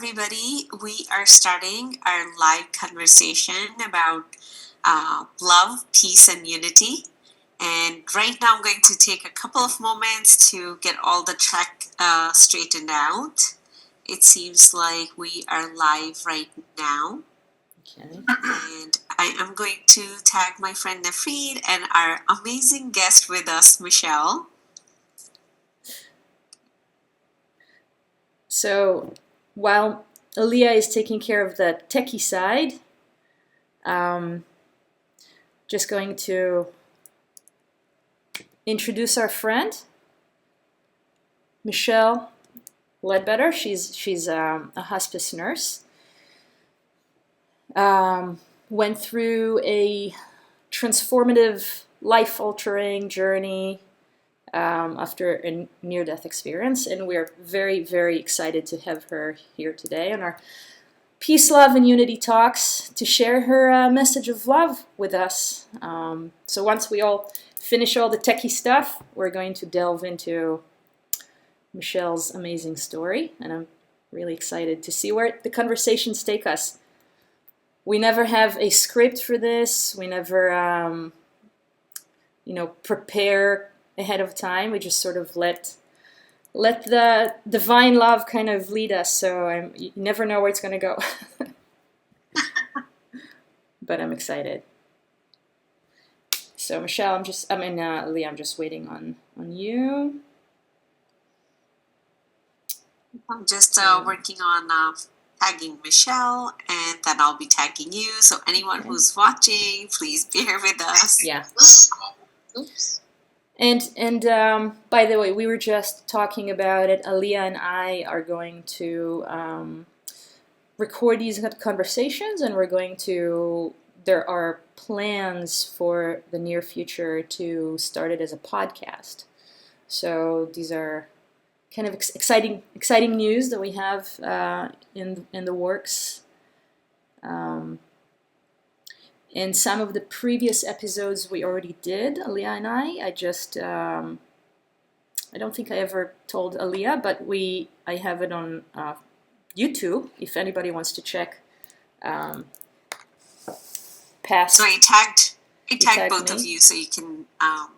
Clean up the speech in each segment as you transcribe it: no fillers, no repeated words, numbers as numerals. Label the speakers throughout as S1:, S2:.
S1: everybody. We are starting our live conversation about love, peace, and unity. And right now, I'm going to take a couple of moments to get all the track straightened out. It seems like we are live right now.
S2: Okay.
S1: And I am going to tag my friend Nefrit and our amazing guest with us, Michelle.
S2: So while Alia is taking care of the techie side, just going to introduce our friend, Michelle Ledbetter. She's a hospice nurse. Went through a transformative, life-altering journey after a near-death experience, and we're very, very excited to have her here today on our Peace, Love, and Unity Talks to share her message of love with us. So once we all finish all the techie stuff, we're going to delve into Michelle's amazing story, and I'm really excited to see where the conversations take us. We never have a script for this. We never, prepare ahead of time. We just sort of let the divine love kind of lead us. So you never know where it's going to go. But I'm excited. So Michelle, Leah, I'm just waiting on you.
S1: I'm just working on tagging Michelle, and then I'll be tagging you. So anyone who's watching, please bear with us.
S2: Yeah. Oops. And by the way, we were just talking about it. Alia and I are going to record these conversations, and there are plans for the near future to start it as a podcast. So these are kind of exciting news that we have in the works. In some of the previous episodes we already did, Alia and I just, I don't think I ever told Alia, but I have it on YouTube, if anybody wants to check past.
S1: So I tagged both me? Of you so you can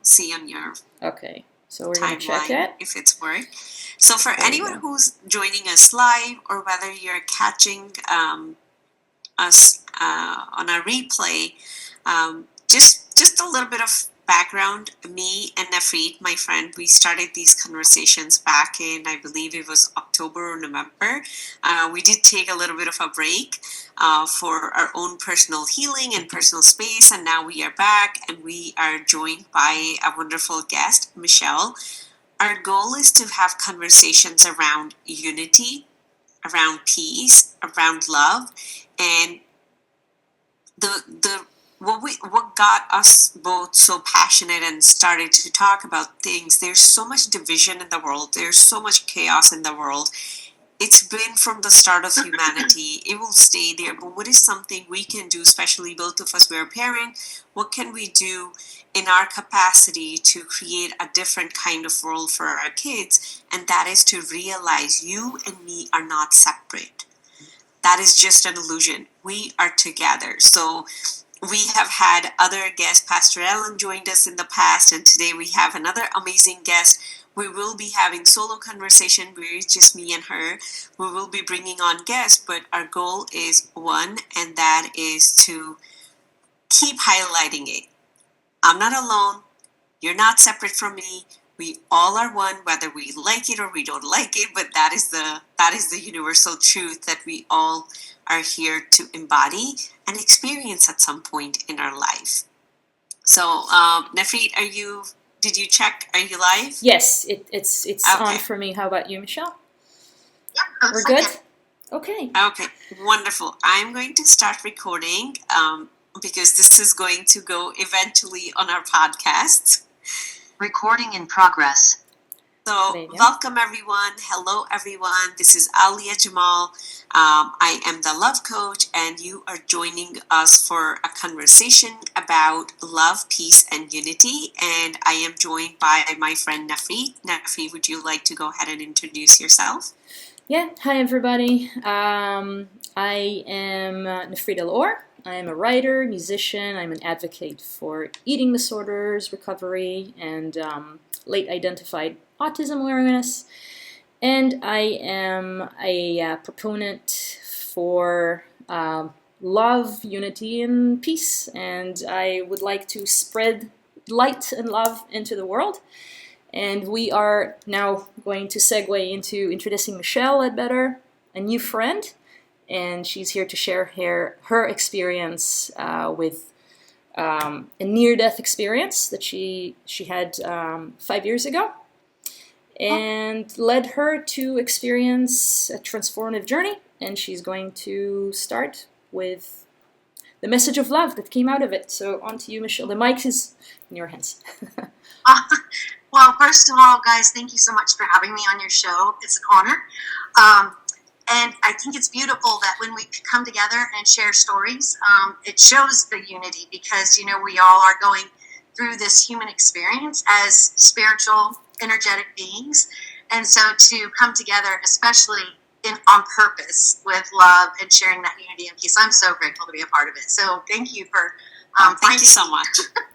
S1: see on your
S2: Okay, so we're going to check it.
S1: If it's worked. So for anyone who's joining us live, or whether you're catching us on a replay, just a little bit of background. Me and Nefrit, my friend, we started these conversations back in, I believe it was October or November. We did take a little bit of a break for our own personal healing and personal space, and now we are back, and we are joined by a wonderful guest, Michelle. Our goal is to have conversations around unity, around peace, around love, and what got us both so passionate and started to talk about things. There's so much division in the world. There's so much chaos in the world. It's been from the start of humanity. It will stay there. But what is something we can do, especially both of us, we're a parent, what can we do in our capacity to create a different kind of world for our kids? And that is to realize you and me are not separate. That is just an illusion. We are together. So we have had other guests. Pastor Ellen joined us in the past, and today we have another amazing guest. We will be having solo conversation where it's just me and her. We will be bringing on guests, but our goal is one, and that is to keep highlighting it. I'm not alone. You're not separate from me. We all are one, whether we like it or we don't like it, but that is the universal truth that we all are here to embody and experience at some point in our life. So, Nefrit, did you check? Are you live?
S2: Yes, it's okay. On for me. How about you, Michelle?
S3: Yeah,
S2: we're good? Okay.
S1: Okay, wonderful. I'm going to start recording because this is going to go eventually on our podcast.
S3: Recording in progress.
S1: So welcome everyone. Hello everyone. This is Alia Jamal. I am the love coach, and you are joining us for a conversation about love, peace, and unity. And I am joined by my friend Nefrit. Nefrit, would you like to go ahead and introduce yourself?
S2: Yeah, hi everybody. I am Nefrit. I am a writer, musician. I'm an advocate for eating disorders, recovery, and late identified autism awareness. And I am a proponent for love, unity, and peace. And I would like to spread light and love into the world. And we are now going to segue into introducing Michelle Ledbetter, a new friend, and she's here to share her experience with a near-death experience that she had 5 years ago, and led her to experience a transformative journey. And she's going to start with the message of love that came out of it. So on to you, Michelle. The mic is in your hands.
S4: Well, first of all, guys, thank you so much for having me on your show. It's an honor. And I think it's beautiful that when we come together and share stories, it shows the unity because, we all are going through this human experience as spiritual, energetic beings. And so to come together, especially on purpose with love and sharing that unity and peace, I'm so grateful to be a part of it. So thank you for
S1: thank you so much.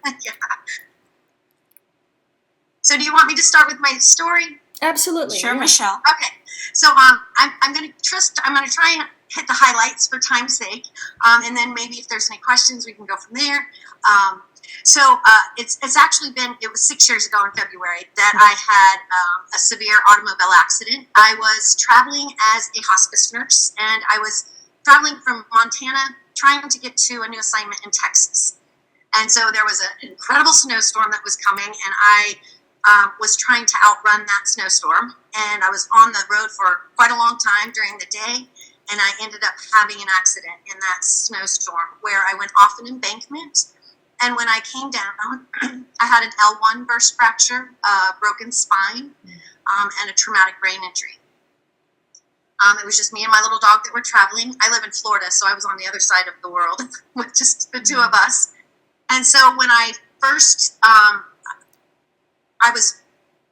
S4: Yeah. So do you want me to start with my story?
S2: Absolutely.
S1: Sure,
S2: yeah.
S1: Michelle.
S4: Okay. So I'm going to try and hit the highlights for time's sake, and then maybe if there's any questions, we can go from there. It's actually it was 6 years ago in February that I had a severe automobile accident. I was traveling as a hospice nurse, and I was traveling from Montana trying to get to a new assignment in Texas. And so there was an incredible snowstorm that was coming, and I was trying to outrun that snowstorm. And I was on the road for quite a long time during the day, and I ended up having an accident in that snowstorm where I went off an embankment. And when I came down, I had an L1 burst fracture, broken spine, and a traumatic brain injury. It was just me and my little dog that were traveling. I live in Florida, so I was on the other side of the world with just the two of us. And so when I first, I was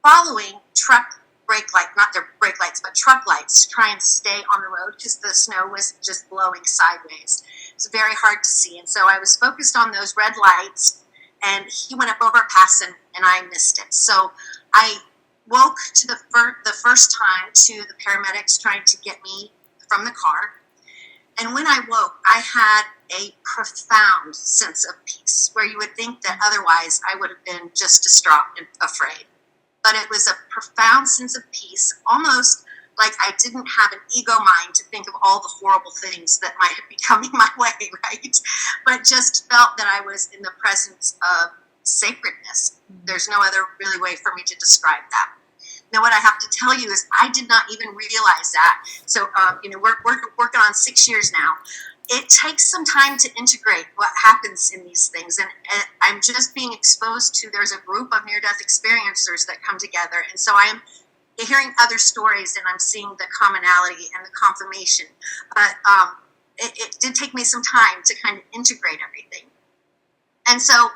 S4: following truck brake light, not their brake lights, but truck lights to try and stay on the road because the snow was just blowing sideways. It was very hard to see. And so I was focused on those red lights, and he went up over a pass, and I missed it. So I woke to the first time to the paramedics trying to get me from the car. And when I woke, I had a profound sense of peace, where you would think that otherwise I would have been just distraught and afraid. But it was a profound sense of peace, almost like I didn't have an ego mind to think of all the horrible things that might be coming my way, right? But just felt that I was in the presence of sacredness. There's no other really way for me to describe that. Now, what I have to tell you is I did not even realize that. So, we're working on 6 years now. It takes some time to integrate what happens in these things. And I'm just being exposed to, there's a group of near-death experiencers that come together. And so I am hearing other stories, and I'm seeing the commonality and the confirmation. But it did take me some time to kind of integrate everything. And so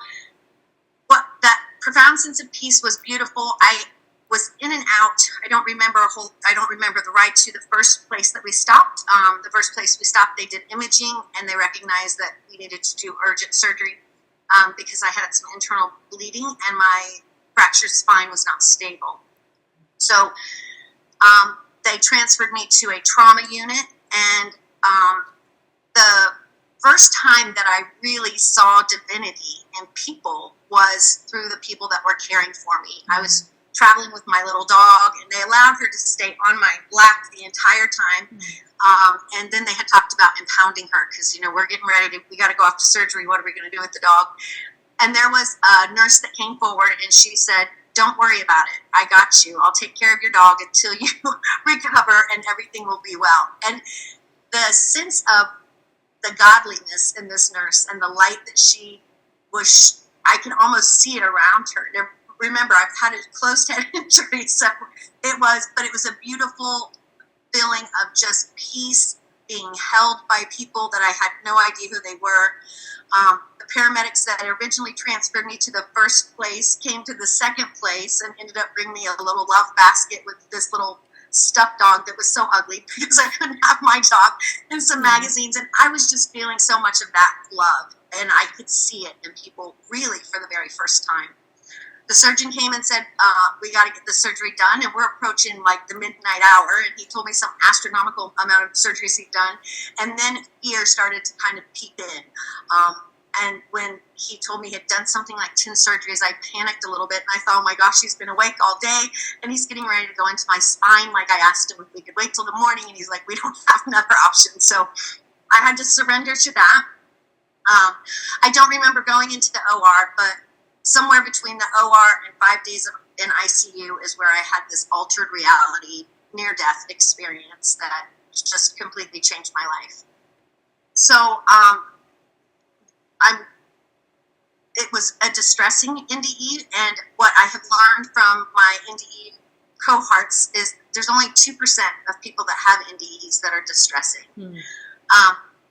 S4: what that profound sense of peace was beautiful. I was in and out. I don't remember the ride to the first place that we stopped. The first place we stopped, they did imaging, and they recognized that we needed to do urgent surgery because I had some internal bleeding and my fractured spine was not stable. So they transferred me to a trauma unit, and the first time that I really saw divinity in people was through the people that were caring for me. I was traveling with my little dog, and they allowed her to stay on my lap the entire time. And then they had talked about impounding her because, we're getting ready we got to go off to surgery. What are we going to do with the dog? And there was a nurse that came forward, and she said, "Don't worry about it. I got you. I'll take care of your dog until you recover, and everything will be well." And the sense of the godliness in this nurse and the light that she was, I can almost see it around her. Remember, I've had a closed head injury, so it was a beautiful feeling of just peace, being held by people that I had no idea who they were. The paramedics that originally transferred me to the first place came to the second place and ended up bringing me a little love basket with this little stuffed dog that was so ugly because I couldn't have my dog, and some magazines. And I was just feeling so much of that love. And I could see it in people really for the very first time. The surgeon came and said, we got to get the surgery done. And we're approaching like the midnight hour. And he told me some astronomical amount of surgeries he'd done. And then fear started to kind of peep in. And when he told me he'd done something like 10 surgeries, I panicked a little bit. And I thought, oh my gosh, he's been awake all day. And he's getting ready to go into my spine. Like I asked him if we could wait till the morning. And he's like, we don't have another option. So I had to surrender to that. I don't remember going into the OR, but somewhere between the OR and 5 days in ICU is where I had this altered reality, near-death experience that just completely changed my life. So it was a distressing NDE, and what I have learned from my NDE cohorts is there's only 2% of people that have NDEs that are distressing.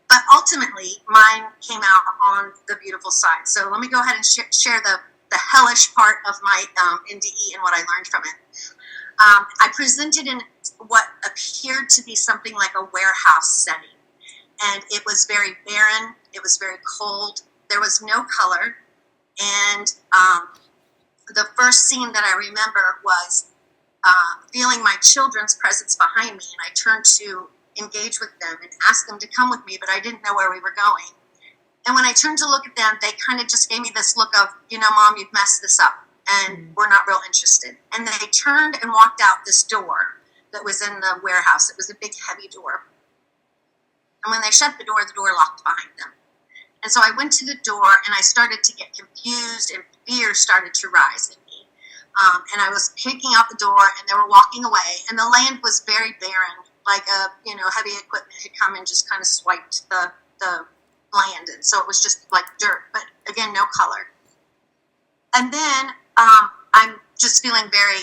S4: But ultimately, mine came out on the beautiful side. So let me go ahead and share the hellish part of my NDE and what I learned from it. I presented in what appeared to be something like a warehouse setting. And it was very barren. It was very cold. There was no color. And the first scene that I remember was feeling my children's presence behind me. And I turned to engage with them and ask them to come with me, but I didn't know where we were going. And when I turned to look at them, they kind of just gave me this look of, Mom, you've messed this up and we're not real interested. And they turned and walked out this door that was in the warehouse. It was a big, heavy door. And when they shut the door locked behind them. And so I went to the door and I started to get confused and fear started to rise in me. And I was kicking out the door and they were walking away and the land was very barren. Like heavy equipment had come and just kind of swiped the land, and so it was just like dirt, but again, no color. And then I'm just feeling very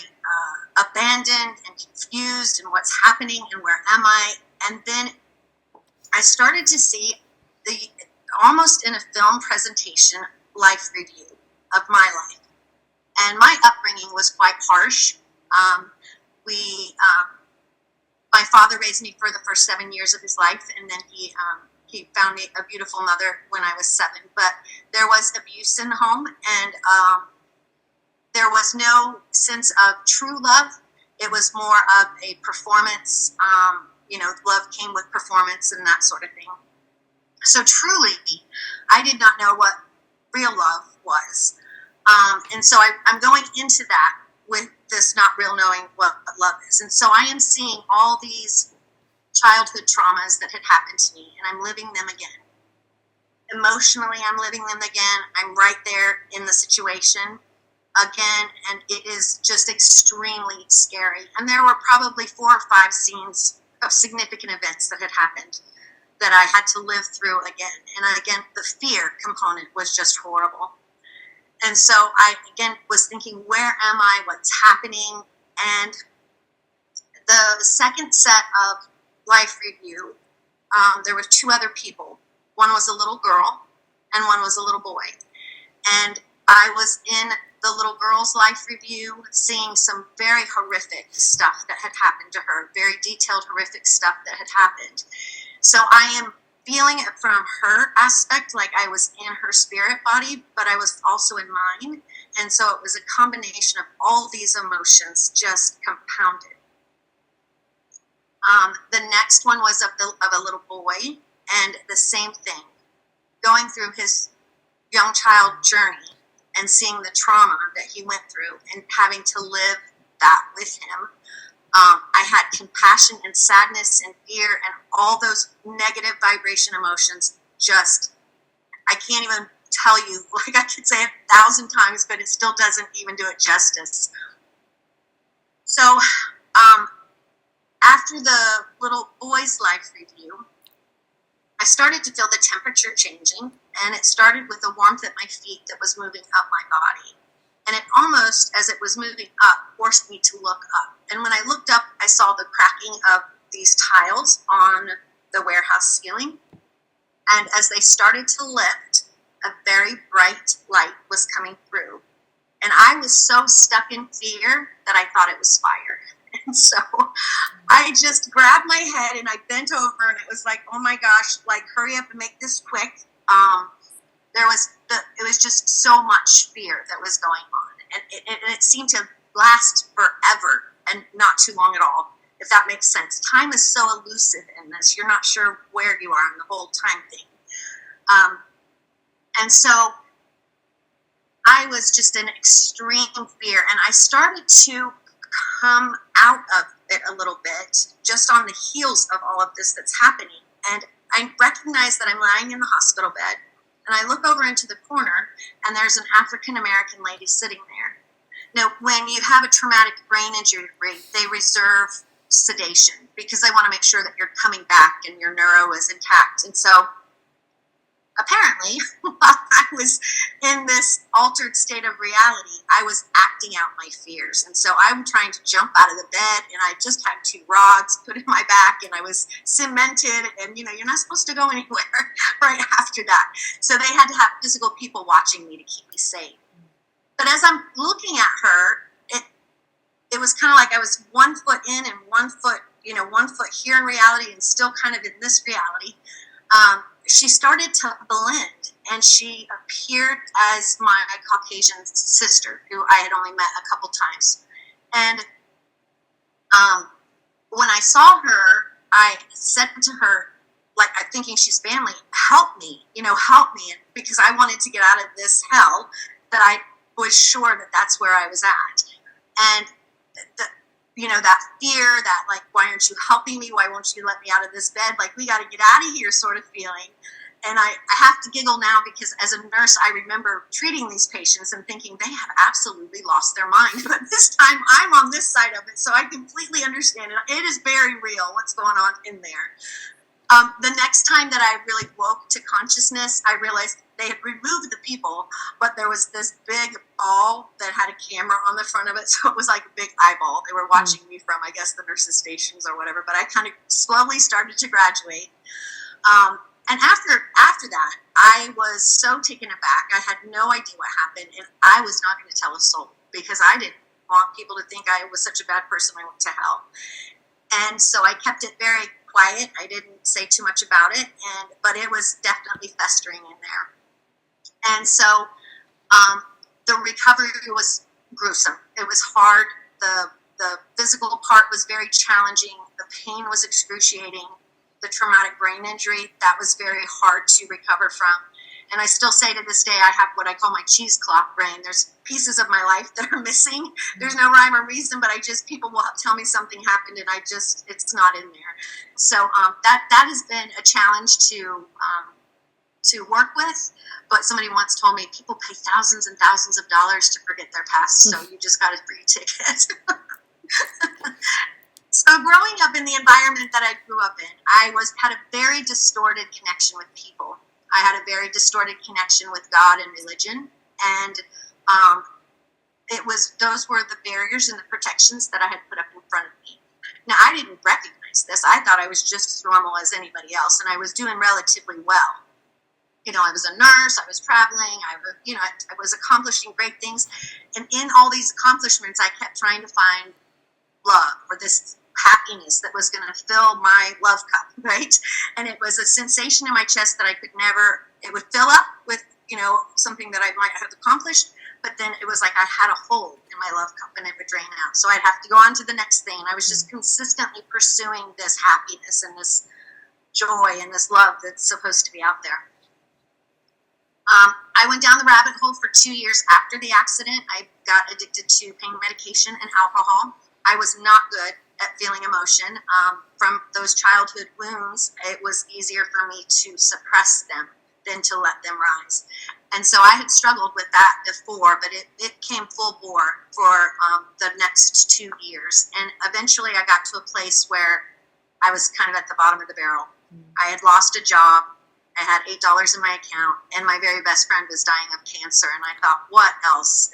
S4: abandoned and confused, and what's happening, and where am I? And then I started to see almost in a film presentation, life review of my life, and my upbringing was quite harsh. My father raised me for the first 7 years of his life, and then he found me a beautiful mother when I was 7. But there was abuse in the home, and there was no sense of true love. It was more of a performance. Love came with performance and that sort of thing. So truly, I did not know what real love was. And so I'm going into that with this not real knowing what love is. And so I am seeing all these childhood traumas that had happened to me, and I'm living them again. Emotionally, I'm living them again. I'm right there in the situation again, and it is just extremely scary. And there were probably 4 or 5 scenes of significant events that had happened that I had to live through again. And again, the fear component was just horrible. And so I, again, was thinking, where am I? What's happening? And the second set of life review, there were 2 other people. One was a little girl and one was a little boy. And I was in the little girl's life review seeing some very horrific stuff that had happened to her, very detailed, horrific stuff that had happened. So I am feeling it from her aspect, like I was in her spirit body, but I was also in mine. And so it was a combination of all these emotions just compounded. The next one was of a little boy, and the same thing, going through his young child journey and seeing the trauma that he went through and having to live that with him. I had compassion and sadness and fear and all those negative vibration emotions. Just, I can't even tell you, like I could say 1,000 times, but it still doesn't even do it justice. So after the little boy's life review, I started to feel the temperature changing, and it started with the warmth at my feet that was moving up my body. And it almost, as it was moving up, forced me to look up. And when I looked up, I saw the cracking of these tiles on the warehouse ceiling. And as they started to lift, a very bright light was coming through. And I was so stuck in fear that I thought it was fire. And so I just grabbed my head and I bent over, and it was like, oh my gosh, like hurry up and make this quick. It was just so much fear that was going on, and it seemed to last forever and not too long at all, if that makes sense. Time is so elusive in this. You're not sure where you are in the whole time thing. And so I was just in extreme fear, and I started to come out of it a little bit just on the heels of all of this that's happening. And I recognize that I'm lying in the hospital bed, and I look over into the corner, and there's an African-American lady sitting there. Now, when you have a traumatic brain injury, they reserve sedation because they want to make sure that you're coming back and your neuro is intact. And so apparently, while I was in this altered state of reality, I was acting out my fears. And so I'm trying to jump out of the bed, and I just had 2 rods put in my back, and I was cemented, and you're not supposed to go anywhere right after that. So they had to have physical people watching me to keep me safe. But as I'm looking at her, it was kind of like I was 1 foot in and 1 foot, 1 foot here in reality and still kind of in this reality. She started to blend, and she appeared as my Caucasian sister, who I had only met a couple times. And when I saw her, I said to her, like, I'm thinking she's family, help me, help me, because I wanted to get out of this hell that I was sure that that's where I was at. And that fear, that like, why aren't you helping me? Why won't you let me out of this bed? Like, we got to get out of here sort of feeling. And I have to giggle now because as a nurse, I remember treating these patients and thinking they have absolutely lost their mind. But this time I'm on this side of it, so I completely understand it. It is very real what's going on in there. The next time that I really woke to consciousness, I realized they had removed the people, but there was this big ball that had a camera on the front of it, so it was like a big eyeball. They were watching me from, I guess, the nurses' stations or whatever, but I kind of slowly started to graduate. And after that, I was so taken aback. I had no idea what happened, and I was not going to tell a soul because I didn't want people to think I was such a bad person I went to hell. And so I kept it very quiet. I didn't say too much about it, but it was definitely festering in there. And so the recovery was gruesome. It was hard. The physical part was very challenging. The pain was excruciating. The traumatic brain injury, that was very hard to recover from. And I still say to this day, I have what I call my cheesecloth brain. There's pieces of my life that are missing. There's no rhyme or reason, but people will tell me something happened and it's not in there. So that has been a challenge to work with. But somebody once told me people pay thousands and thousands of dollars to forget their past. So you just got a free ticket. So growing up in the environment that I grew up in, I had a very distorted connection with people. I had a very distorted connection with God and religion, and those were the barriers and the protections that I had put up in front of me. Now, I didn't recognize this. I thought I was just as normal as anybody else, and I was doing relatively well. I was a nurse, I was traveling, I was accomplishing great things, and in all these accomplishments, I kept trying to find love or this happiness that was going to fill my love cup, right? And it was a sensation in my chest that I could never, it would fill up with, something that I might have accomplished, but then it was like I had a hole in my love cup and it would drain out. So I'd have to go on to the next thing. And I was just consistently pursuing this happiness and this joy and this love that's supposed to be out there. I went down the rabbit hole for 2 years after the accident. I got addicted to pain medication and alcohol. I was not good at feeling emotion. From those childhood wounds, it was easier for me to suppress them than to let them rise. And so I had struggled with that before, but it came full bore for the next 2 years. And eventually I got to a place where I was kind of at the bottom of the barrel. I had lost a job. I had $8 in my account, and my very best friend was dying of cancer. And I thought, what else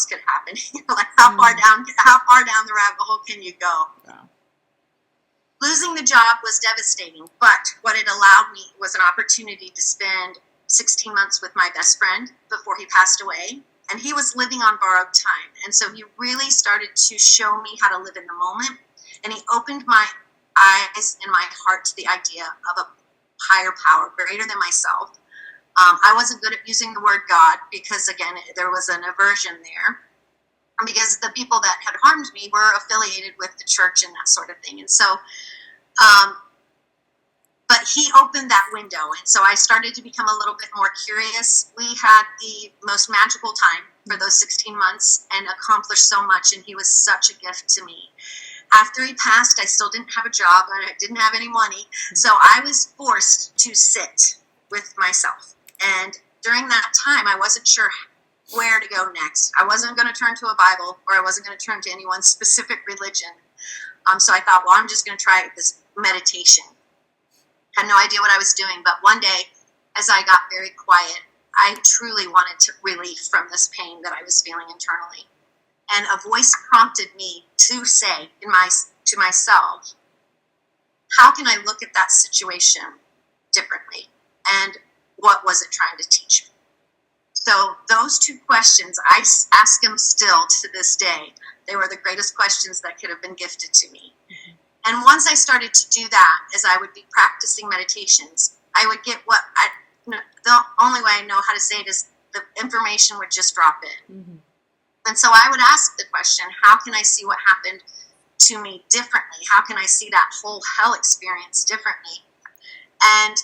S4: could happen? Like, how far down the rabbit hole can you go? Yeah. Losing the job was devastating, but what it allowed me was an opportunity to spend 16 months with my best friend before he passed away. And he was living on borrowed time. And so he really started to show me how to live in the moment And he opened my eyes and my heart to the idea of a higher power greater than myself. I wasn't good at using the word God because, again, there was an aversion there, because the people that had harmed me were affiliated with the church and that sort of thing. And so, but he opened that window, and so I started to become a little bit more curious. We had the most magical time for those 16 months and accomplished so much, and he was such a gift to me. After he passed, I still didn't have a job, and I didn't have any money, so I was forced to sit with myself. And during that time, I wasn't sure where to go next. I wasn't going to turn to a Bible, or I wasn't going to turn to any one specific religion. So I thought, well, I'm just going to try this meditation. Had no idea what I was doing, but one day, as I got very quiet, I truly wanted relief from this pain that I was feeling internally. And a voice prompted me to say to myself, how can I look at that situation differently? And what was it trying to teach me? So those two questions, I ask them still to this day. They were the greatest questions that could have been gifted to me. Mm-hmm. And once I started to do that, as I would be practicing meditations, I would get the only way I know how to say it is the information would just drop in. Mm-hmm. And so I would ask the question, how can I see what happened to me differently? How can I see that whole hell experience differently? And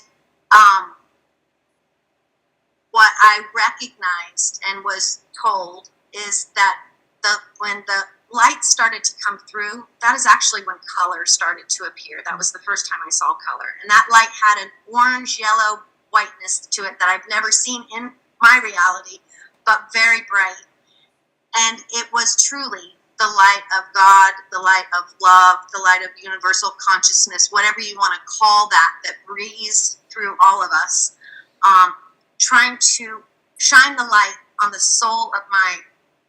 S4: what I recognized and was told is that when the light started to come through, that is actually when color started to appear. That was the first time I saw color. And that light had an orange, yellow whiteness to it that I've never seen in my reality, but very bright. And it was truly the light of God, the light of love, the light of universal consciousness, whatever you want to call that breathes through all of us, trying to shine the light on the soul of my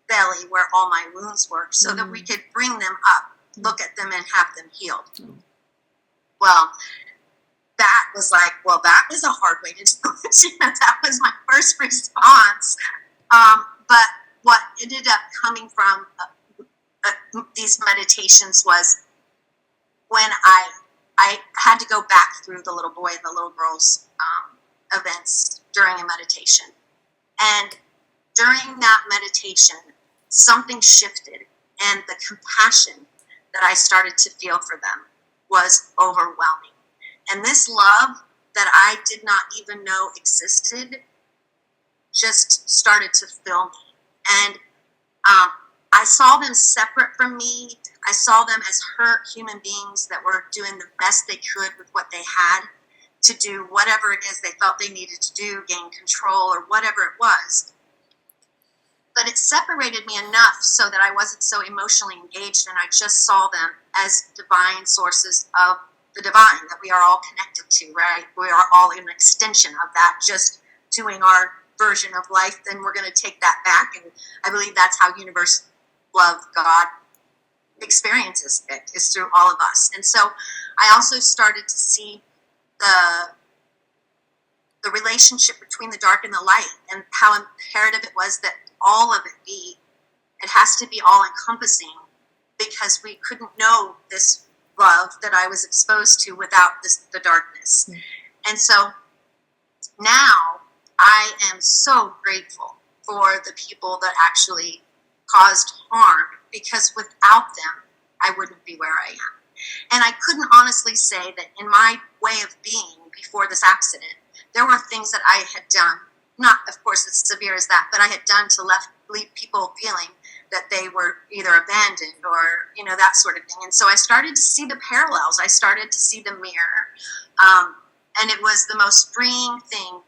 S4: belly where all my wounds were, so that we could bring them up, look at them, and have them healed. Well, that was like, well, that was a hard way to do it. That was my first response. But what ended up coming from these meditations was when I had to go back through the little boy and the little girl's events during a meditation. And during that meditation, something shifted, and the compassion that I started to feel for them was overwhelming. And this love that I did not even know existed just started to fill me. And I saw them separate from me. I saw them as hurt human beings that were doing the best they could with what they had to do whatever it is they felt they needed to do, gain control, or whatever it was. But it separated me enough so that I wasn't so emotionally engaged, and I just saw them as divine sources of the divine that we are all connected to, right? We are all an extension of that, just doing our version of life. Then we're going to take that back, and I believe that's how universe, love, God experiences it, is through all of us. And so I also started to see the relationship between the dark and the light, and how imperative it was that all of it has to be all encompassing, because we couldn't know this love that I was exposed to without the darkness. And so now I am so grateful for the people that actually caused harm, because without them, I wouldn't be where I am. And I couldn't honestly say that in my way of being before this accident, there were things that I had done, not, of course, as severe as that, but I had done to leave people feeling that they were either abandoned or, that sort of thing. And so I started to see the parallels. I started to see the mirror. And it was the most freeing thing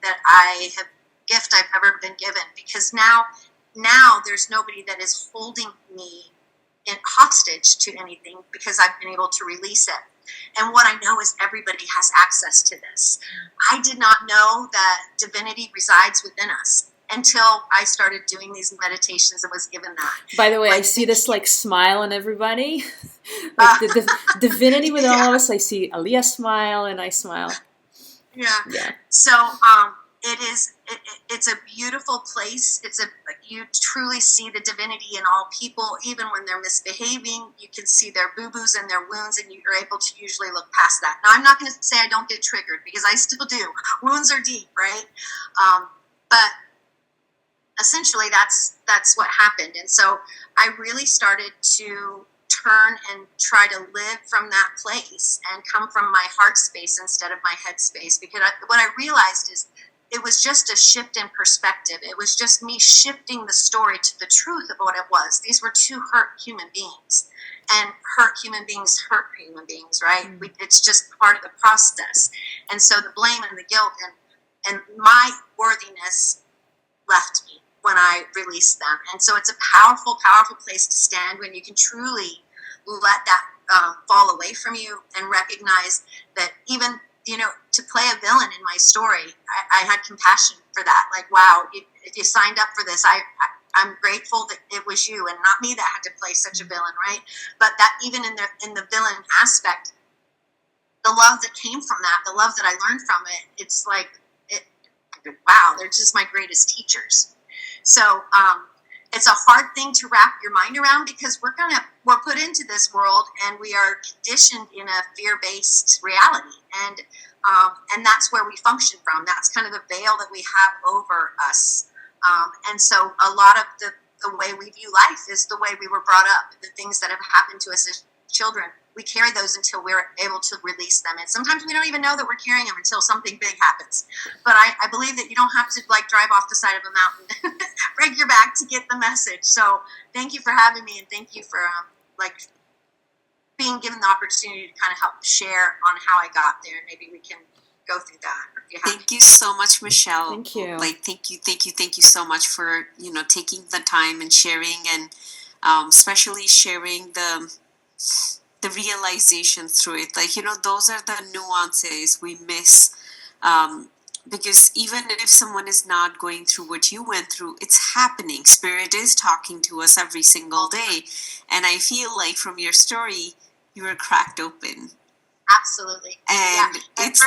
S4: gift I've ever been given, because now there's nobody that is holding me in hostage to anything, because I've been able to release it. And what I know is everybody has access to this. I did not know that divinity resides within us until I started doing these meditations and was given that.
S2: By the way, I see this smile on everybody. The divinity within all of us. I see Alia smile, and I smile.
S4: Yeah. So it's a beautiful place. You truly see the divinity in all people, even when they're misbehaving. You can see their boo-boos and their wounds, and you're able to usually look past that. Now, I'm not going to say I don't get triggered, because I still do. Wounds are deep, right? But essentially that's what happened. And so I really started to turn and try to live from that place and come from my heart space instead of my head space, because what I realized is it was just a shift in perspective. It was just me shifting the story to the truth of what it was. These were two hurt human beings, and hurt human beings hurt human beings, right? It's just part of the process. And so the blame and the guilt and my worthiness left me when I released them. And so it's a powerful, powerful place to stand when you can truly let that fall away from you and recognize that even, to play a villain in my story, I had compassion for that. Like, wow, if you signed up for this, I'm grateful that it was you and not me that had to play such a villain, right? But that even in the villain aspect, the love that came from that, the love that I learned from it, it's like, wow, they're just my greatest teachers. So it's a hard thing to wrap your mind around, because we're put into this world and we are conditioned in a fear-based reality, and that's where we function from. That's kind of the veil that we have over us, and so a lot of the way we view life is the way we were brought up, the things that have happened to us as children. We carry those until we're able to release them. And sometimes we don't even know that we're carrying them until something big happens. But I believe that you don't have to drive off the side of a mountain, break your back to get the message. So thank you for having me, and thank you for being given the opportunity to kind of help share on how I got there. Maybe we can go through that.
S1: Thank you so much, Michelle.
S2: Thank you.
S1: Thank you so much for taking the time and sharing, and especially sharing the realization through it. Those are the nuances we miss, because even if someone is not going through what you went through, it's happening. Spirit is talking to us every single day, and I feel like from your story you were cracked open.
S4: Absolutely.
S1: And it's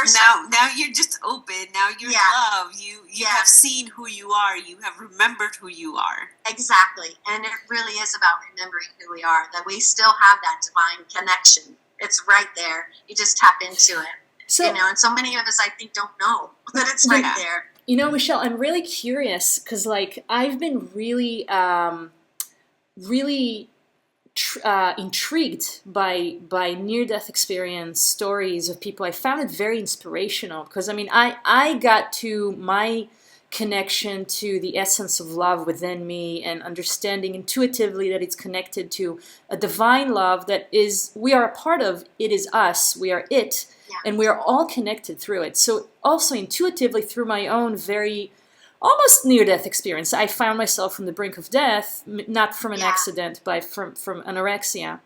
S1: now you're just open. Now you're love. You have seen who you are. You have remembered who you are.
S4: Exactly. And it really is about remembering who we are, that we still have that divine connection. It's right there. You just tap into it. So, and so many of us, I think, don't know that it's right there.
S2: Michelle, I'm really curious, because I've been really, really intrigued by near-death experience stories of people. I found it very inspirational, because I got to my connection to the essence of love within me, and understanding intuitively that it's connected to a divine love that is, we are a part of. It is us, we are it, and we are all connected through it. So also intuitively, through my own very almost near-death experience, I found myself on the brink of death, not from an accident, but from anorexia.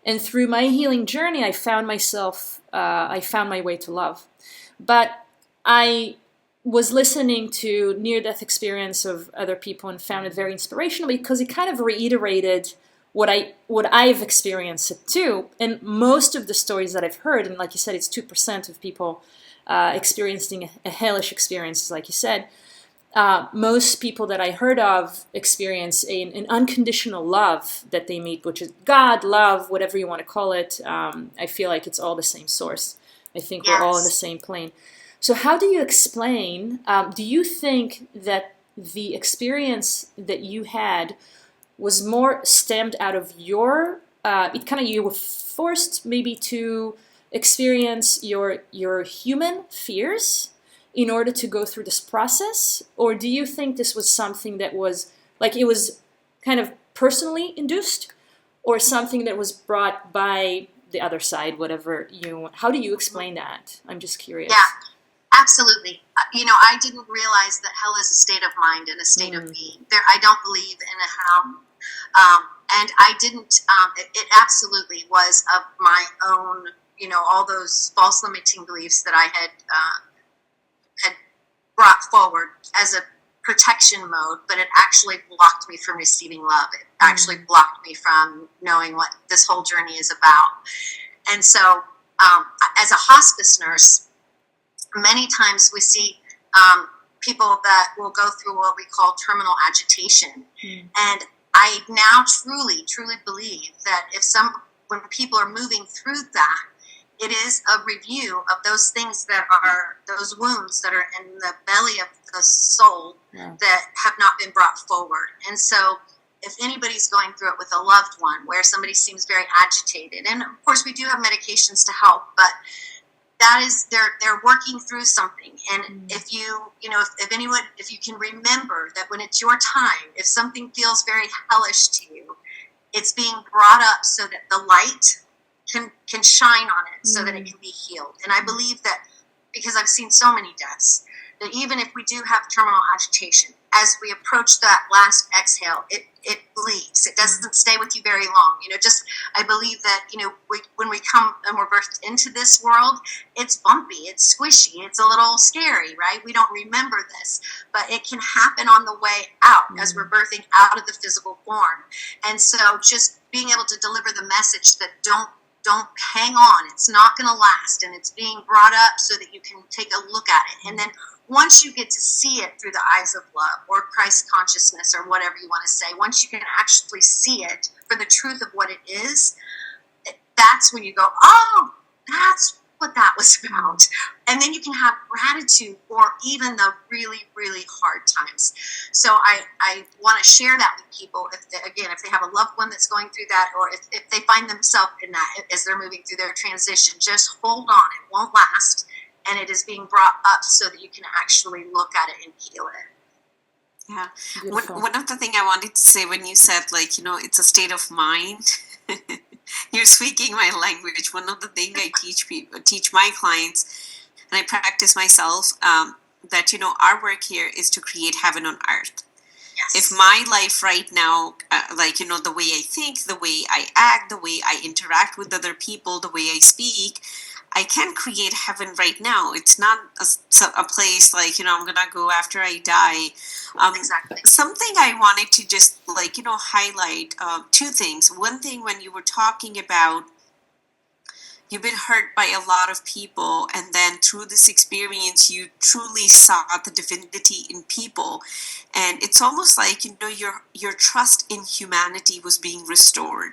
S2: And through my healing journey, I found my way to love. But I was listening to near-death experience of other people and found it very inspirational, because it kind of reiterated what I've experienced it too. And most of the stories that I've heard, and like you said, it's 2% of people experiencing a hellish experience, like you said. Most people that I heard of experience an unconditional love that they meet, which is God, love, whatever you want to call it. I feel like it's all the same source. I think we're all on the same plane. So how do you explain, do you think that the experience that you had was more stemmed out of you were forced maybe to experience your human fears in order to go through this process? Or do you think this was something that was, it was kind of personally induced, or something that was brought by the other side, how do you explain that? I'm just curious.
S4: Yeah, absolutely. I didn't realize that hell is a state of mind and a state of being. I don't believe in a hell. And I didn't, it absolutely was of my own, all those false limiting beliefs that I had brought forward as a protection mode, but it actually blocked me from receiving love. It actually blocked me from knowing what this whole journey is about. And so, as a hospice nurse, many times we see people that will go through what we call terminal agitation. And I now truly, truly believe that when people are moving through that, it is a review of those things that are, those wounds that are in the belly of the soul that have not been brought forward. And so if anybody's going through it with a loved one where somebody seems very agitated, and of course we do have medications to help, but that is, they're working through something. And if if you can remember that when it's your time, if something feels very hellish to you, it's being brought up so that the light can shine on it, so that it can be healed. And I believe that, because I've seen so many deaths, that even if we do have terminal agitation, as we approach that last exhale, it leaves. It doesn't stay with you very long. I believe that, when we come and we're birthed into this world, it's bumpy, it's squishy, it's a little scary, right? We don't remember this, but it can happen on the way out as we're birthing out of the physical form. And so just being able to deliver the message that don't hang on, it's not going to last, and it's being brought up so that you can take a look at it. And then once you get to see it through the eyes of love or Christ consciousness or whatever you want to say, once you can actually see it for the truth of what it is, that's when you go, oh, that's what that was about. And then you can have gratitude for even the really, really hard times. So I want to share that with people. If they have a loved one that's going through that, or if they find themselves in that as they're moving through their transition, just hold on. It won't last. And it is being brought up so that you can actually look at it and heal it.
S1: Yeah. One of the things I wanted to say when you said, it's a state of mind, you're speaking my language. One of the things I teach my clients, and I practice myself, that, our work here is to create heaven on earth.
S4: Yes.
S1: If my life right now, the way I think, the way I act, the way I interact with other people, the way I speak, I can create heaven right now. It's not a place I'm going to go after I die.
S4: Exactly.
S1: Something I wanted to just highlight, two things. One thing, when you were talking about you've been hurt by a lot of people, and then through this experience, you truly saw the divinity in people. And it's almost like, your trust in humanity was being restored.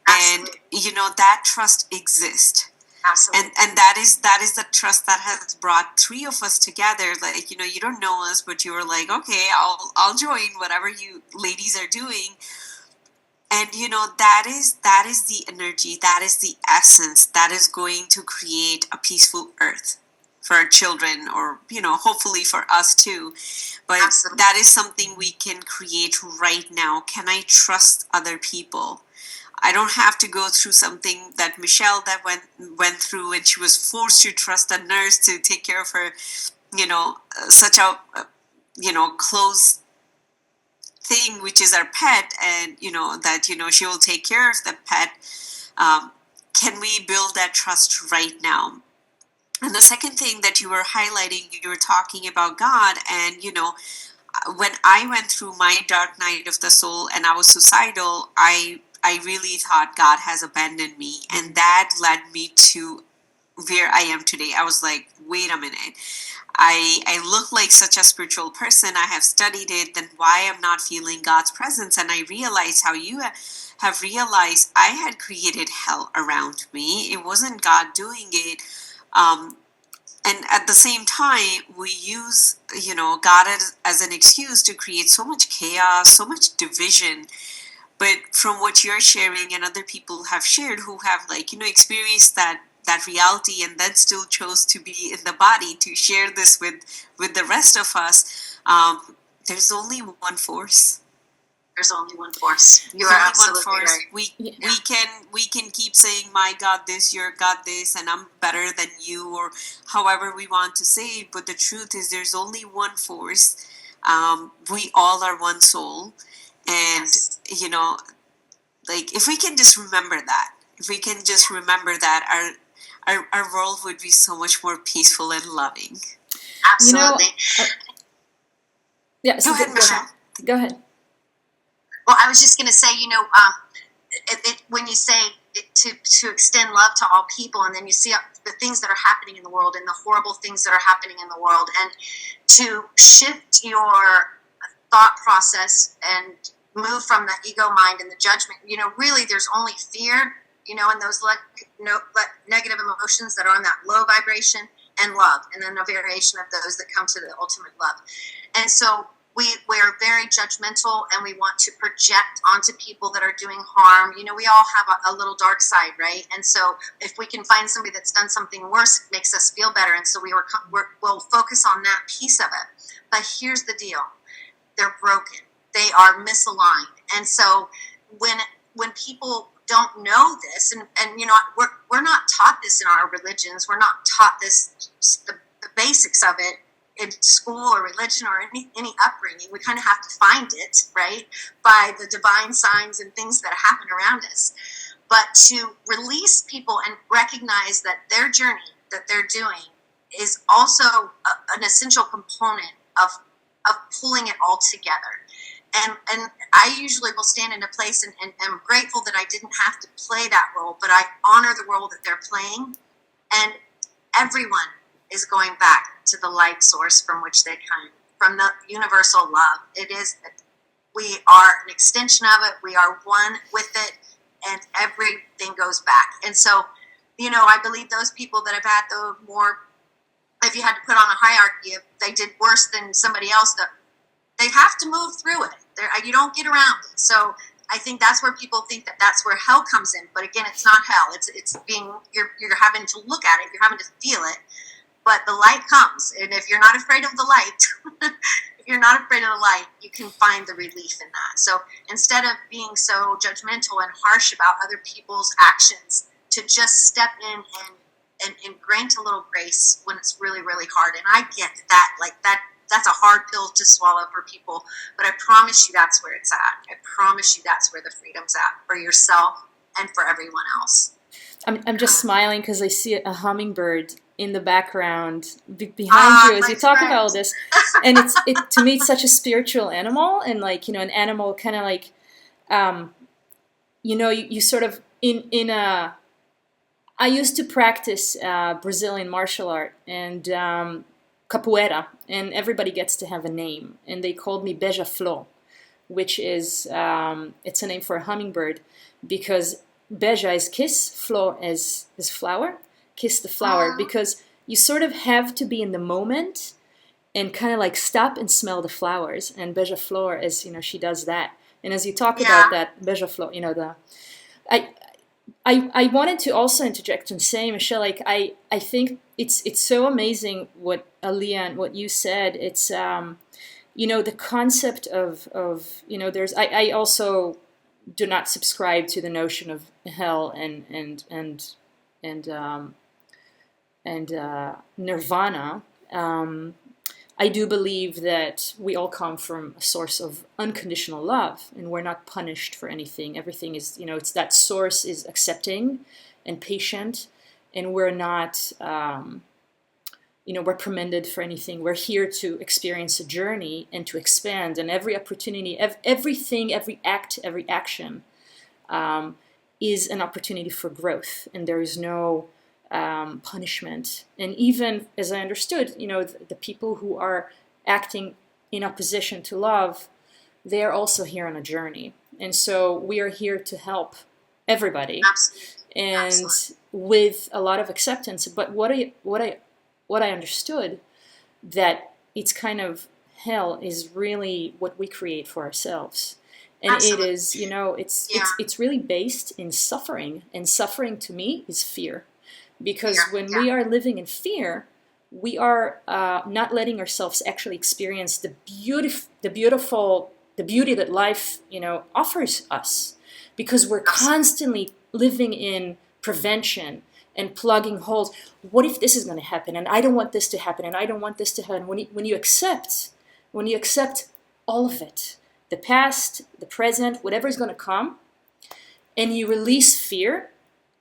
S4: Absolutely.
S1: And, that trust exists.
S4: Absolutely.
S1: And that is the trust that has brought three of us together. You don't know us, but you were like, okay, I'll join whatever you ladies are doing. And that is the energy, that is the essence that is going to create a peaceful earth for our children, or hopefully for us too. But
S4: Absolutely.
S1: That is something we can create right now. Can I trust other people? I don't have to go through something that Michelle that went through, and she was forced to trust a nurse to take care of her, such a close thing, which is our pet, and that she will take care of the pet. Can we build that trust right now? And the second thing that you were highlighting, you were talking about God, and when I went through my dark night of the soul and I was suicidal, I really thought God has abandoned me, and that led me to where I am today. I was like, wait a minute. I look like such a spiritual person. I have studied it. Then why I'm not feeling God's presence? And I realized how you have realized I had created hell around me. It wasn't God doing it. And at the same time, we use, God as an excuse to create so much chaos, so much division. But from what you're sharing, and other people have shared who have experienced that reality, and then still chose to be in the body to share this with the rest of us, there's only one force.
S4: There's only one force. You
S1: There's
S4: are
S1: only
S4: absolutely
S1: one force.
S4: right.
S1: We can keep saying, my God this, your God this, and I'm better than you, or however we want to say it. But the truth is, there's only one force. We all are one soul. And,
S4: Yes.
S1: If we can just remember that, our world would be so much more peaceful and loving.
S4: Absolutely.
S2: Yeah. So
S1: Go ahead, Michelle.
S2: Go ahead.
S4: Well, I was just going to say, when you say to extend love to all people, and then you see the things that are happening in the world and the horrible things that are happening in the world, and to shift your thought process and move from the ego mind and the judgment. Really there's only fear, and those negative emotions that are on that low vibration, and love, and then a variation of those that come to the ultimate love. And so we are very judgmental, and we want to project onto people that are doing harm. We all have a little dark side, right? And so if we can find somebody that's done something worse, it makes us feel better. And so we'll focus on that piece of it. But here's the deal. They're broken. They are misaligned. And so when people don't know this, and we're not taught this in our religions. We're not taught this, the basics of it, in school or religion or any upbringing. We kind of have to find it, right, by the divine signs and things that happen around us. But to release people and recognize that their journey that they're doing is also an essential component of pulling it all together. And I usually will stand in a place and am grateful that I didn't have to play that role, but I honor the role that they're playing. And everyone is going back to the light source from which they come, from the universal love. We are an extension of it. We are one with it, and everything goes back. And so, I believe those people that have had the more, if you had to put on a hierarchy, if they did worse than somebody else, that they have to move through it. You don't get around it. So I think that's where people think that that's where hell comes in. But again, it's not hell. It's being, you're having to look at it. You're having to feel it. But the light comes. And if you're not afraid of the light, you can find the relief in that. So instead of being so judgmental and harsh about other people's actions, to just step in and grant a little grace when it's really, really hard. And I get that, that's a hard pill to swallow for people, but I promise you that's where it's at. I promise you that's where the freedom's at, for yourself and for everyone else.
S2: I'm just smiling because I see a hummingbird in the background behind you as you talk about all this, and it to me it's such a spiritual animal, and an animal kind of you sort of in a. I used to practice Brazilian martial art and capoeira, and everybody gets to have a name, and they called me Beija-Flor, which is it's a name for a hummingbird, because beija is kiss, flor is flower, kiss the flower, because you sort of have to be in the moment and kind of stop and smell the flowers, and Beija-Flor is, she does that. And as you talk about that Beija-Flor, I wanted to also interject and say, Michelle, I think it's so amazing what Alia and what you said. It's the concept of there's I also do not subscribe to the notion of hell and nirvana. I do believe that we all come from a source of unconditional love, and we're not punished for anything. Everything is, it's that source is accepting and patient, and we're not, reprimanded for anything. We're here to experience a journey and to expand, and every opportunity, everything, every act, every action is an opportunity for growth, and there is no punishment. And even as I understood, the people who are acting in opposition to love, they are also here on a journey. And so we are here to help everybody.
S4: Absolutely.
S2: And
S4: Absolutely.
S2: with a lot of acceptance. But what I understood, that it's kind of hell is really what we create for ourselves. And
S4: Absolutely.
S2: it is, it's really based in suffering, and suffering to me is fear. Because when we are living in fear, we are not letting ourselves actually experience the beauty that life, offers us. Because we're constantly living in prevention and plugging holes. What if this is going to happen? And I don't want this to happen. And I don't want this to happen. When you accept all of it, the past, the present, whatever is going to come, and you release fear,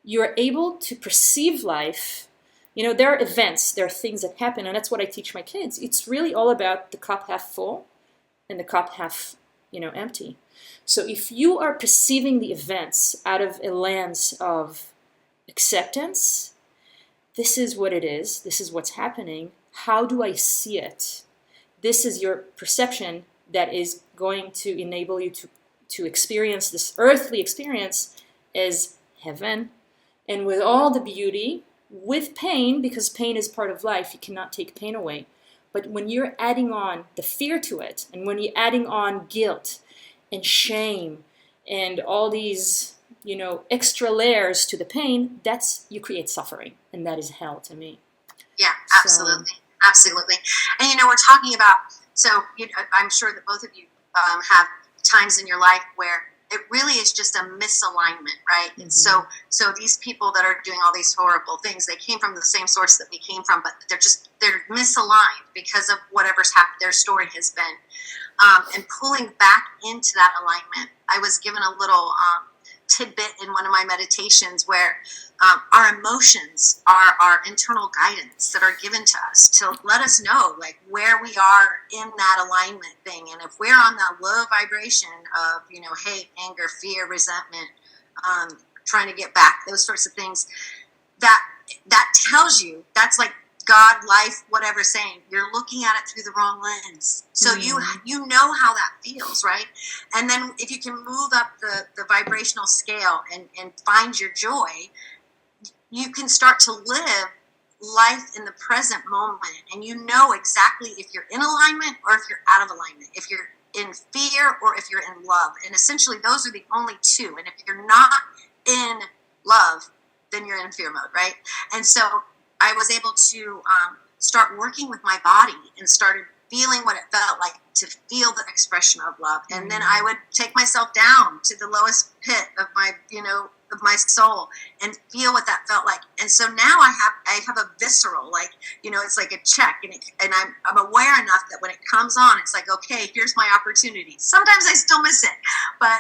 S2: you're able to perceive life. There are events, there are things that happen, and that's what I teach my kids. It's really all about the cup half full and the cup half, empty. So if you are perceiving the events out of a lens of acceptance this is what it is. This is what's happening. How do I see it? This is your perception that is going to enable you to experience this earthly experience as heaven, and with all the beauty, with pain, because pain is part of life. You cannot take pain away. But when you're adding on the fear to it, and when you're adding on guilt and shame and all these, extra layers to the pain, you create suffering, and that is hell to me.
S4: Yeah, absolutely. Absolutely. And, we're talking about, so I'm sure that both of you have times in your life where it really is just a misalignment, right?
S2: Mm-hmm.
S4: And so these people that are doing all these horrible things, they came from the same source that we came from, but they're misaligned because of whatever's happened, their story has been. And pulling back into that alignment, I was given a little tidbit in one of my meditations where our emotions are our internal guidance that are given to us to let us know like where we are in that alignment thing. And if we're on that low vibration of, hate, anger, fear, resentment, trying to get back, those sorts of things, that tells you, that's like God, life, whatever, saying you're looking at it through the wrong lens. So you know how that feels, right? And then if you can move up the vibrational scale and find your joy, you can start to live life in the present moment. And you know exactly if you're in alignment or if you're out of alignment, if you're in fear or if you're in love. And essentially those are the only two. And if you're not in love, then you're in fear mode, right? And so I was able to start working with my body and started feeling what it felt like to feel the expression of love. And then I would take myself down to the lowest pit of my, of my soul and feel what that felt like. And so now I have a visceral, like, it's like a check, and I'm aware enough that when it comes on, it's like, okay, here's my opportunity. Sometimes I still miss it, but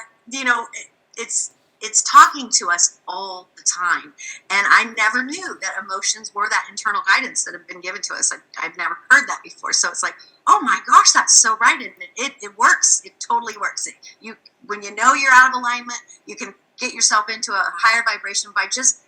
S4: it's talking to us all the time. And I never knew that emotions were that internal guidance that have been given to us. I've never heard that before. So it's like, oh my gosh, that's so right. And it works. It totally works. When you know you're out of alignment, you can get yourself into a higher vibration by just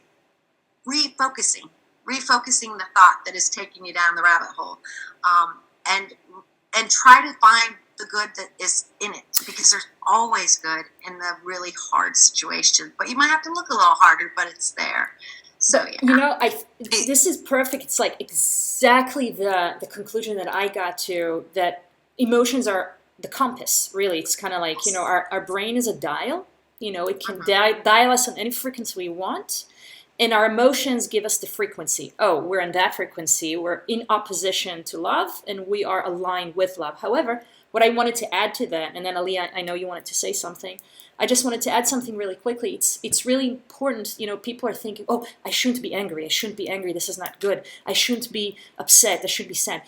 S4: refocusing the thought that is taking you down the rabbit hole. And try to find the good that is in it, because there's always good in the really hard situation, but you might have to look a little harder, but it's there. So yeah.
S2: This is perfect. It's like exactly the conclusion that I got to, that emotions are the compass, really. It's kind of like, our brain is a dial. It can dial us on any frequency we want, and our emotions give us the frequency. Oh, we're in that frequency. We're in opposition to love, and we are aligned with love. However, what I wanted to add to that, and then Alia, I know you wanted to say something. I just wanted to add something really quickly. It's really important. People are thinking, oh, I shouldn't be angry. I shouldn't be angry. This is not good. I shouldn't be upset. I should be sad.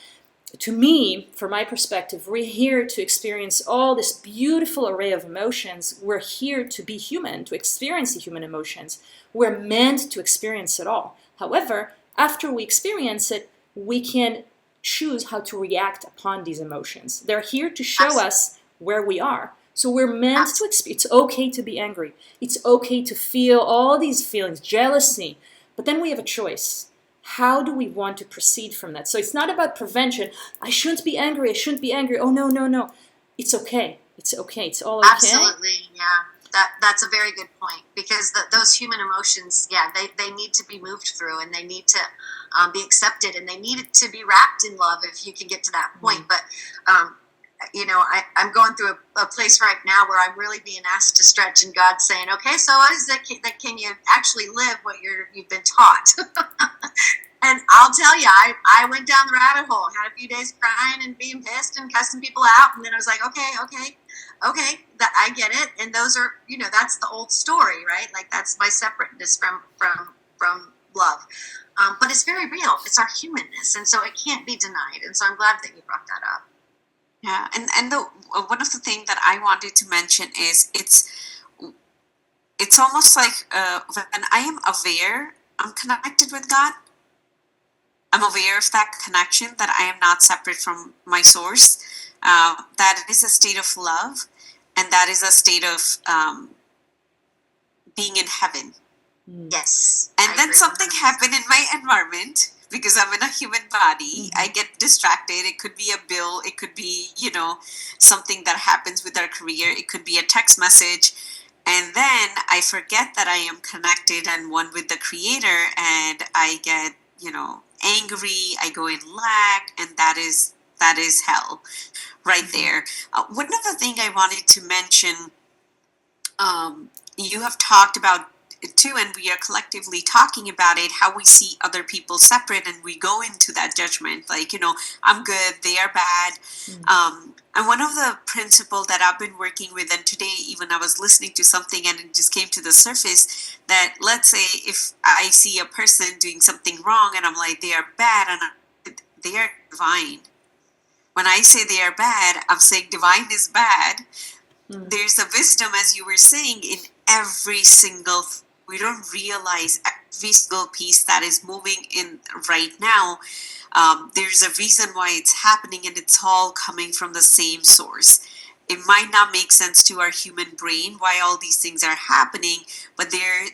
S2: To me, from my perspective, we're here to experience all this beautiful array of emotions. We're here to be human, to experience the human emotions. We're meant to experience it all. However, after we experience it, we can choose how to react upon these emotions. They're here to show us where we are. So we're meant to experience. It's okay to be angry. It's okay to feel all these feelings, jealousy. But then we have a choice. How do we want to proceed from that? So it's not about prevention. I shouldn't be angry. I shouldn't be angry. Oh, no. It's okay. It's okay. It's all okay.
S4: Absolutely, yeah. That's a very good point, because those human emotions, yeah, they need to be moved through, and they need to be accepted, and they need to be wrapped in love if you can get to that point. But, I'm going through a place right now where I'm really being asked to stretch, and God's saying, okay, so what is that can you actually live what you've been taught? And I'll tell you, I went down the rabbit hole, had a few days crying and being pissed and cussing people out. And then I was like, okay, that I get it. And those are, that's the old story, right? Like that's my separateness from love. But it's very real. It's our humanness. And so it can't be denied. And so I'm glad that you brought that up.
S1: Yeah. And one of the things that I wanted to mention is it's almost like when I am aware I'm connected with God, I'm aware of that connection, that I am not separate from my source, that it is a state of love, and that is a state of being in heaven.
S4: Yes,
S1: And And then something happened in my environment because I'm in a human body. I get distracted. It could be a bill. It could be, something that happens with our career. It could be a text message. And then I forget that I am connected and one with the creator, and I get, angry. I go in lack, and that is hell right there. One other thing I wanted to mention, you have talked about it too, and we are collectively talking about it, how we see other people separate, and we go into that judgment, like, I'm good, they are bad. And one of the principles that I've been working with, and today even I was listening to something and it just came to the surface, that let's say if I see a person doing something wrong and I'm like, they are bad, and they are divine. When I say they are bad, I'm saying divine is bad. There's a wisdom, as you were saying, in every single. We don't realize every single piece that is moving in right now. There's a reason why it's happening, and it's all coming from the same source. It might not make sense to our human brain why all these things are happening, but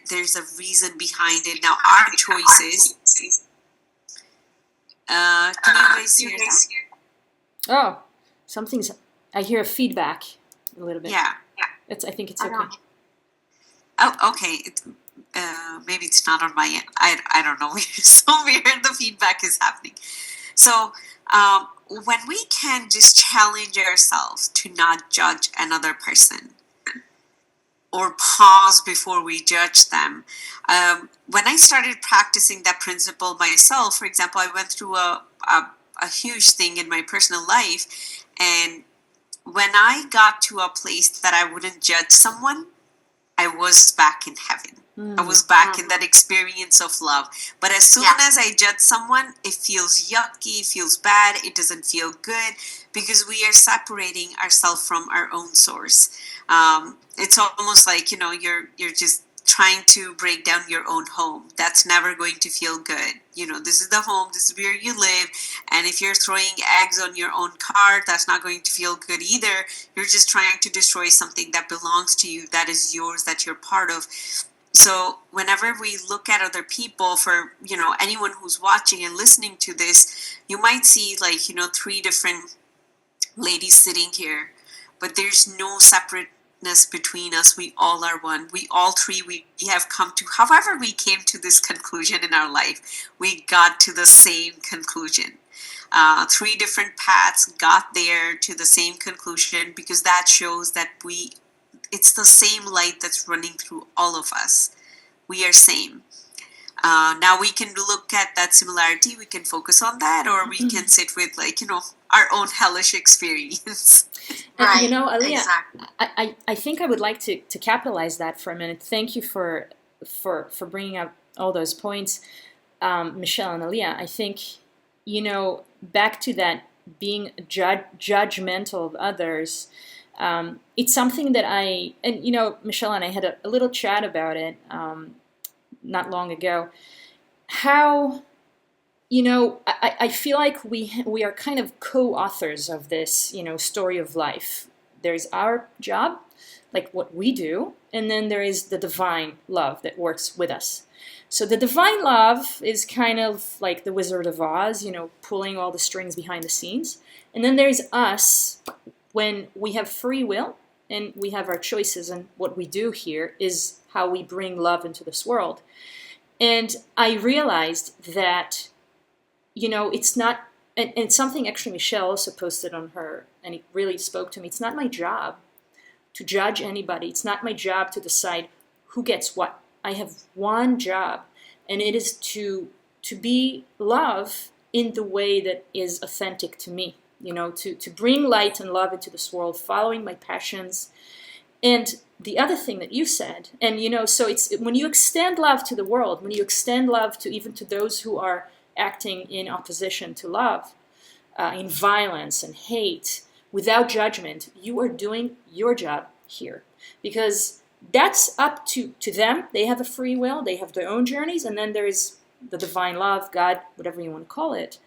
S1: there's a reason behind it. Now, our choices. Can you guys hear that?
S2: Oh, something's. I hear feedback a little bit.
S1: Yeah.
S2: I think it's okay.
S1: Oh, okay. Maybe it's not on my end. I don't know. It's so weird. The feedback is happening. So when we can just challenge ourselves to not judge another person or pause before we judge them. When I started practicing that principle myself, for example, I went through a huge thing in my personal life, and when I got to a place that I wouldn't judge someone, I was back in heaven. I was back in that experience of love. But as soon as I judge someone, it feels yucky, it feels bad, it doesn't feel good, because we are separating ourselves from our own source. It's almost like, you're just trying to break down your own home. That's never going to feel good. This is the home, this is where you live. And if you're throwing eggs on your own car, that's not going to feel good either. You're just trying to destroy something that belongs to you, that is yours, that you're part of. So whenever we look at other people, for, anyone who's watching and listening to this, you might see like, 3 different ladies sitting here, but there's no separateness between us. We all are one. We all 3, we have come to, however we came to this conclusion in our life, we got to the same conclusion. 3 different paths got there to the same conclusion, because that shows that it's the same light that's running through all of us. We are same. Now we can look at that similarity, we can focus on that, or we can sit with our own hellish experience.
S2: Right. Alia, exactly. I think I would like to capitalize that for a minute. Thank you for bringing up all those points, Michelle and Alia. I think, back to that being judgmental of others, it's something that Michelle and I had a little chat about it not long ago. How, I feel like we are kind of co-authors of this, story of life. There's our job, like what we do, and then there is the divine love that works with us. So the divine love is kind of like the Wizard of Oz, pulling all the strings behind the scenes. And then there's us, when we have free will and we have our choices, and what we do here is how we bring love into this world. And I realized that, it's not, and something actually Michelle also posted on her, and it really spoke to me. It's not my job to judge anybody. It's not my job to decide who gets what. I have one job, and it is to be love in the way that is authentic to me. To bring light and love into this world, following my passions. And the other thing that you said, and so it's when you extend love to the world, when you extend love to even to those who are acting in opposition to love, in violence and hate, without judgment, you are doing your job here. Because that's up to them. They have a free will, they have their own journeys, and then there's the divine love, God, whatever you want to call it.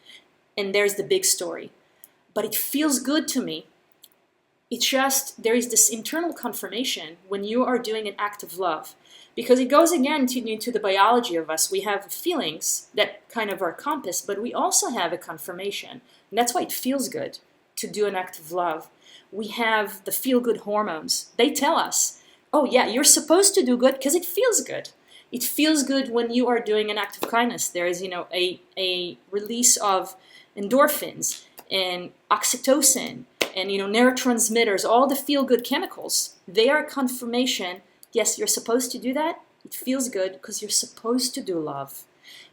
S2: And there's the big story. But it feels good to me. It's just, there is this internal confirmation when you are doing an act of love. because it goes again into the biology of us. We have feelings that kind of are a compass, but we also have a confirmation. And that's why it feels good to do an act of love. We have the feel-good hormones. They tell us, oh yeah, you're supposed to do good because it feels good. It feels good when you are doing an act of kindness. There is, a release of endorphins and oxytocin and, neurotransmitters, all the feel-good chemicals. They are confirmation. Yes, you're supposed to do that. It feels good because you're supposed to do love.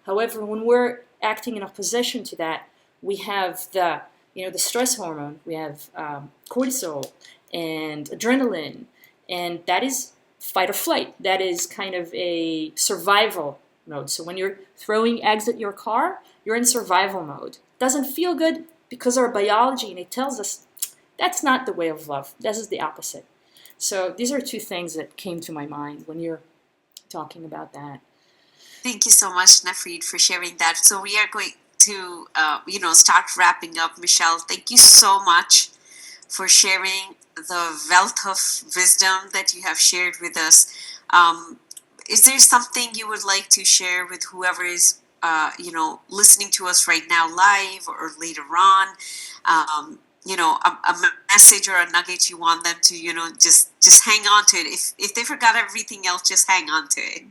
S2: However, when we're acting in opposition to that, we have the stress hormone. We have cortisol and adrenaline, and that is fight or flight. That is kind of a survival mode. So when you're throwing eggs at your car, you're in survival mode. Doesn't feel good because our biology, and it tells us that's not the way of love. This is the opposite. So these are two things that came to my mind when you're talking about that.
S1: Thank you so much, Nefrit, for sharing that. So we are going to, start wrapping up. Michelle, thank you so much for sharing the wealth of wisdom that you have shared with us. Is there something you would like to share with whoever is, listening to us right now live or later on? A message or a nugget you want them to, just hang on to it. If they forgot everything else, just hang on to it.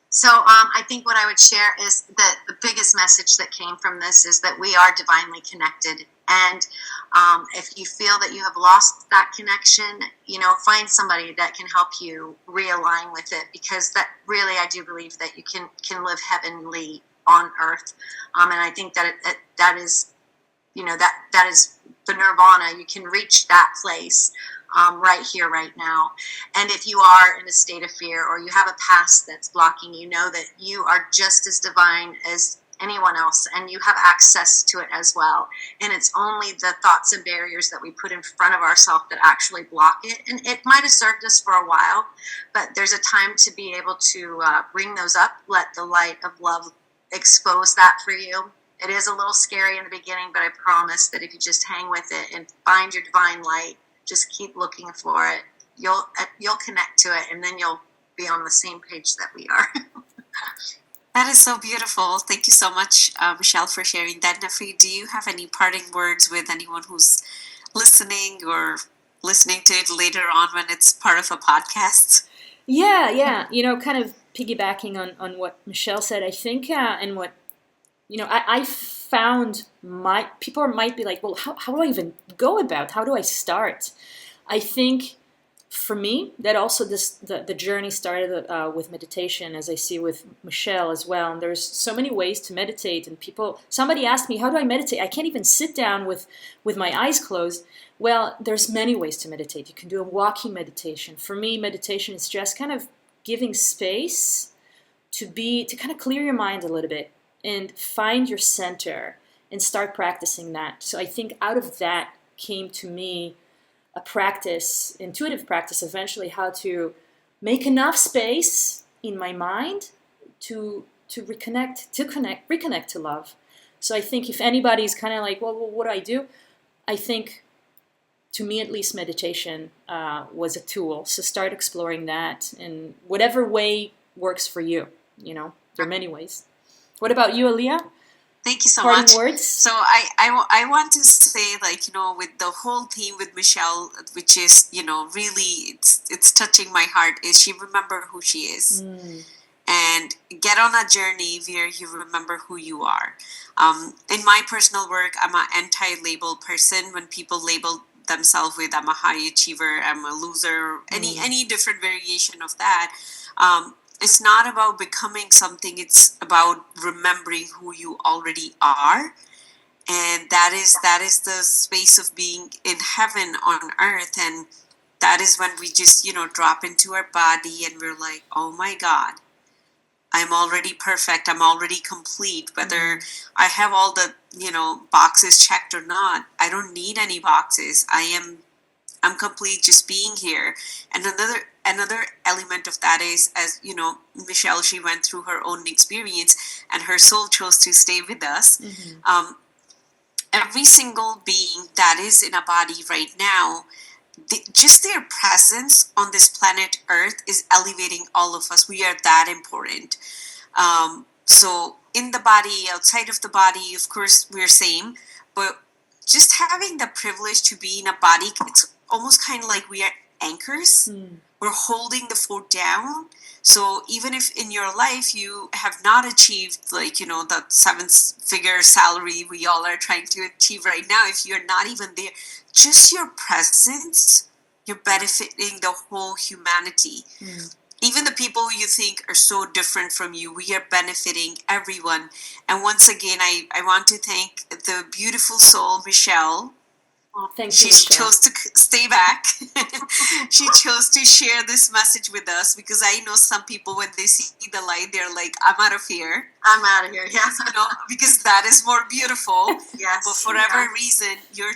S4: So I think what I would share is that the biggest message that came from this is that we are divinely connected. And if you feel that you have lost that connection, find somebody that can help you realign with it, because that really, I do believe that you can live heavenly on earth. And I think that is, that is the nirvana. You can reach that place right here, right now. And if you are in a state of fear or you have a past that's blocking you, know that you are just as divine as anyone else, and you have access to it as well. And it's only the thoughts and barriers that we put in front of ourselves that actually block it. And it might have served us for a while, but there's a time to be able to bring those up, let the light of love expose that for you. It is a little scary in the beginning, but I promise that if you just hang with it and find your divine light, just keep looking for it, you'll connect to it, and then you'll be on the same page that we are.
S1: That is so beautiful. Thank you so much, Michelle, for sharing that. Nefrit, do you have any parting words with anyone who's listening or listening to it later on when it's part of a podcast?
S2: Yeah. Kind of piggybacking on what Michelle said, I think, and what, I found people might be like, well, how do I even go about? How do I start? I think for me, that also the journey started with meditation, as I see with Michelle as well. And there's so many ways to meditate. And somebody asked me, how do I meditate? I can't even sit down with my eyes closed. Well, there's many ways to meditate. You can do a walking meditation. For me, meditation is just kind of giving space to kind of clear your mind a little bit and find your center and start practicing that. So I think out of that came to me a practice, intuitive practice, eventually, how to make enough space in my mind to reconnect to love. So I think if anybody's kind of like, well, what do I do? I think, to me at least, meditation was a tool. So start exploring that in whatever way works for you. There are many ways. What about you, Alia?
S1: Thank you so
S2: Parting
S1: much.
S2: words?
S1: So I want to say, with the whole theme with Michelle, which is, really it's touching my heart, is she remember who she is. And get on a journey where you remember who you are. In my personal work, I'm an anti-label person. When people label themselves with I'm a high achiever, I'm a loser, any different variation of that, it's not about becoming something. It's about remembering who you already are, and that is the space of being in heaven on earth. And that is when we just drop into our body and we're like, oh my God, I'm already perfect, I'm already complete, whether I have all the boxes checked or not. I don't need any boxes. I'm complete just being here. And another element of that is, as Michelle, she went through her own experience and her soul chose to stay with us. Every single being that is in a body right now, just their presence on this planet Earth is elevating all of us. We are that important. So in the body, outside of the body, of course, we're same. But just having the privilege to be in a body, it's almost kind of like we are anchors. We're holding the fort down. So even if in your life you have not achieved, like, you know, that 7-figure salary we all are trying to achieve right now, if you're not even there, just your presence, you're benefiting the whole humanity. Even the people you think are so different from you, we are benefiting everyone. And once again, I want to thank the beautiful soul, Michelle.
S2: Thank
S1: She
S2: you, Michelle.
S1: chose to stay back. She chose to share this message with us, because I know some people, when they see the light, they're like, I'm out of here.
S4: I'm out of here. Yeah.
S1: You know, because that is more beautiful.
S4: Yes.
S1: But for whatever reason, your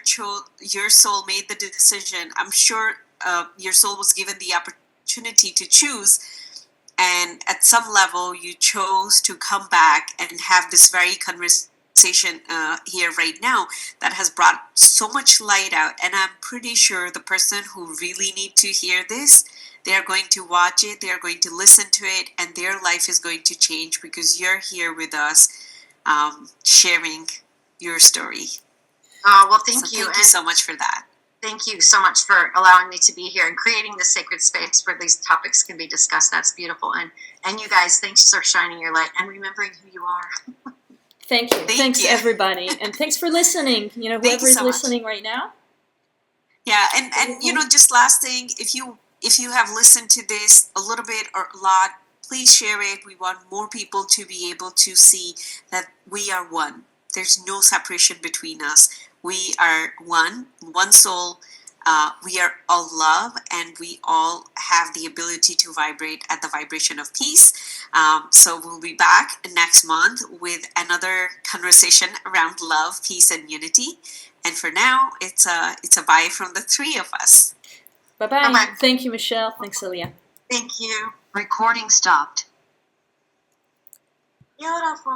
S1: soul made the decision. I'm sure your soul was given the opportunity to choose. And at some level, you chose to come back and have this very conversation here right now that has brought so much light out. And I'm pretty sure the person who really need to hear this, they are going to watch it, they are going to listen to it, and their life is going to change, because you're here with us, sharing your story.
S4: Well, thank you.
S1: Thank you so much for that.
S4: Thank you so much for allowing me to be here and creating the sacred space where these topics can be discussed. That's beautiful. And you guys, thanks for shining your light and remembering who you are.
S2: Thank you. Thanks, everybody. And thanks for listening. You know, whoever is listening right now.
S1: Yeah, and you know, just last thing, if you have listened to this a little bit or a lot, please share it. We want more people to be able to see that we are one. There's no separation between us. We are one soul. We are all love, and we all have the ability to vibrate at the vibration of peace. So we'll be back next month with another conversation around love, peace, and unity. And for now, it's a bye from the three of us.
S2: Bye-bye. Bye-bye. Thank you, Michelle. Thanks, Alia.
S4: Thank you.
S3: Recording stopped.
S4: Beautiful.